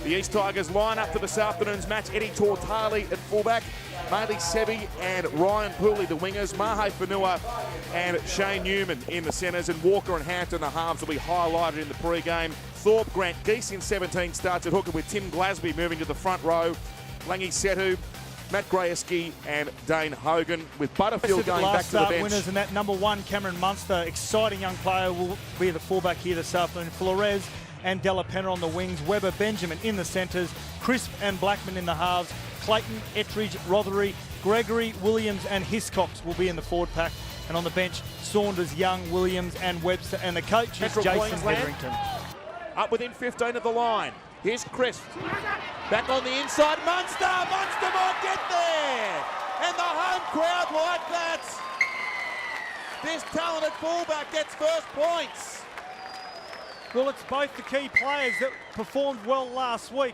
The East Tigers line up for this afternoon's match. Eddie Tortali at fullback, Maley Sebi and Ryan Pooley the wingers, Mahe Whenua and Shane Newman in the centres, and Walker and Hampton the halves will be highlighted in the pre-game. Thorpe, Grant Geese in 17 starts at hooker, with Tim Glasby moving to the front row, Langi Setu, Matt Grayeski and Dane Hogan, with Butterfield going back to the bench. Winners, and that number 1, Cameron Munster, exciting young player, will be the fullback here this afternoon. Flores and Della Penna on the wings, Webber, Benjamin in the centres, Crisp and Blackman in the halves, Clayton, Ettridge, Rothery, Gregory, Williams and Hiscox will be in the forward pack, and on the bench, Saunders, Young, Williams and Webster, and the coach is Central Jason Queensland Hetherington. Up within 15 of the line. Here's Crisp. Back on the inside, Munster! Munster might get there! And the home crowd like that. This talented fullback gets first points. Well, it's both the key players that performed well last week.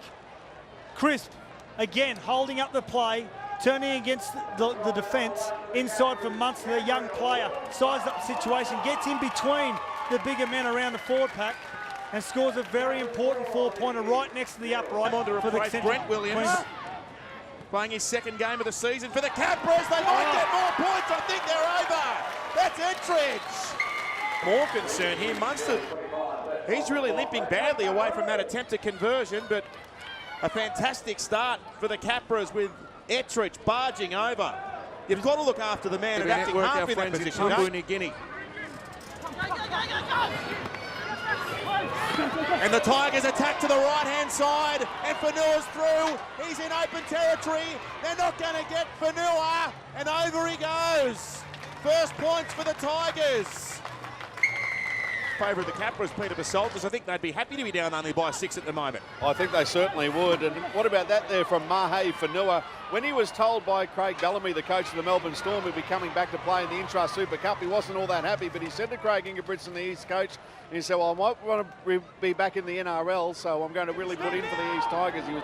Crisp, again, holding up the play, turning against the defence, inside from Munster, the young player, sized up the situation, gets in between the bigger men around the forward pack, and scores a very important 4-pointer right next to the upright. On to replace Brent Williams, playing his second game of the season for the Capras. They might get more points. I think they're over. That's Ettridge. More concern here, Munster. He's really limping badly away from that attempted conversion, but a fantastic start for the Capras with Ettridge barging over. You've got to look after the man and acting half in that position. New Guinea. And the Tigers attack to the right-hand side, and Whenua's through. He's in open territory. They're not going to get Whenua, and over he goes. First points for the Tigers. Favour of the Capras, Peter Basaltis. I think they'd be happy to be down only by 6 at the moment. I think they certainly would. And what about that there from Mahe Whenua? When he was told by Craig Bellamy, the coach of the Melbourne Storm, he'd be coming back to play in the Intrust Super Cup, he wasn't all that happy, but he said to Craig Ingebrigtsen, the East coach, he said, well, I might want to be back in the NRL, so I'm going to really put in for the East Tigers. He was...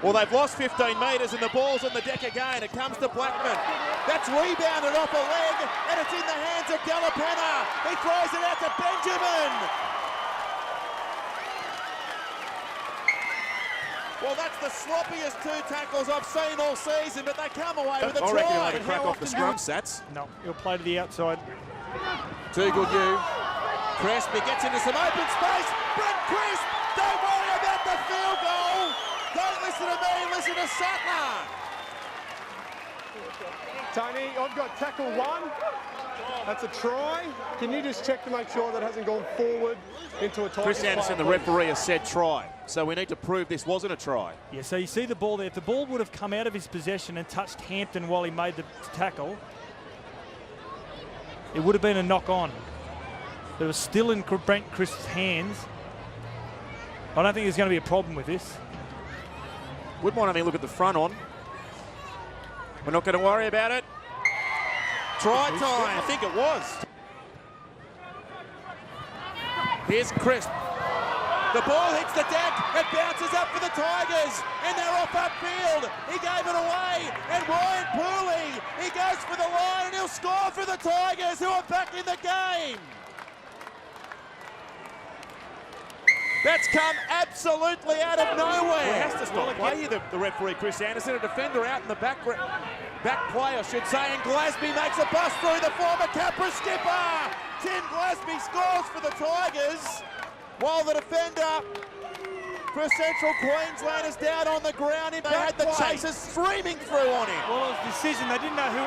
Well, they've lost 15 metres and the ball's on the deck again. It comes to Blackman. That's rebounded off a leg, and it's in the hands of Della Penna. He throws it out to Benjamin. Well, that's the sloppiest 2 tackles I've seen all season, but they come away with a try. I reckon he'll have a crack off the scrum, Sats. No, he'll play to the outside. Too good, you. Crisp, he gets into some open space. Brent Crisp, don't worry about the field goal. Don't listen to me, listen to Sattler. Tony, I've got tackle 1. That's a try. Can you just check to make sure that hasn't gone forward into a tie? Chris Anderson, the referee, has said try. So we need to prove this wasn't a try. Yeah, so you see the ball there. If the ball would have come out of his possession and touched Hampton while he made the tackle, it would have been a knock-on. But it was still in Brent Crisp's hands. I don't think there's going to be a problem with this. Wouldn't want to look at the front on. We're not going to worry about it. Try time. I think it was. Here's Crisp. The ball hits the deck. It bounces up for the Tigers. And they're off upfield. He gave it away. And Ryan Pooley, he goes for the line and he'll score for the Tigers, who are back in the game. That's come absolutely out of nowhere. He has to stop play here, the referee, Chris Anderson. A defender out in the back play, I should say. And Glasby makes a bust through, the former Capra skipper. Tim Glasby scores for the Tigers, while the defender for Central Queensland is down on the ground. They had the chasers streaming through on him. Well, it was a decision. They didn't know who...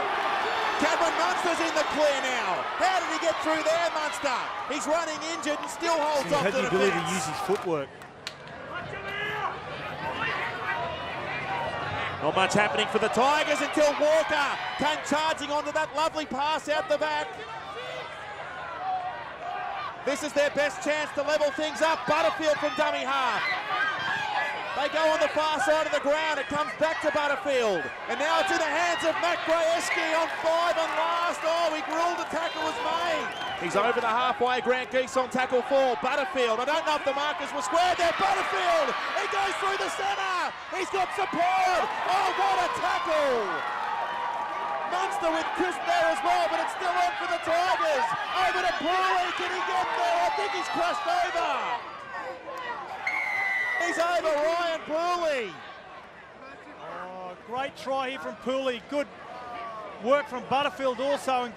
Cameron Munster's in the clear now. How did he get through there, Munster? He's running injured and still holds off the defence. He had the ability to use his footwork. Not much happening for the Tigers until Walker came charging onto that lovely pass out the back. This is their best chance to level things up. Butterfield from dummy half. They go on the far side of the ground. It comes back to Butterfield. And now it's in the hands of Matt Grayeski on 5 and last. Oh, he grilled, the tackle was made. He's over the halfway. Grant Geese on tackle 4. Butterfield, I don't know if the markers were squared there. Butterfield, he goes through the centre. He's got support. Oh, what a tackle. Munster with Crisp there as well, but it's still on for the Tigers. Over to Pooley, can he get there? I think he's crushed over. he's over Ryan Pooley. Oh, great try here from Pooley. Good work from Butterfield also.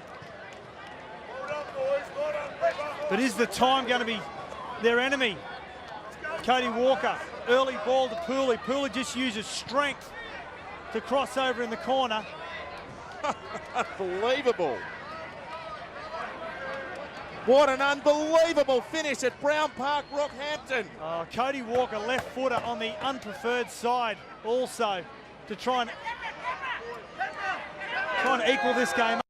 But is the time going to be their enemy? Cody Walker, early ball to Pooley. Pooley just uses strength to cross over in the corner. Unbelievable. What an unbelievable finish at Browne Park, Rockhampton. Oh, Cody Walker, left footer on the unpreferred side also to try and equal this game up.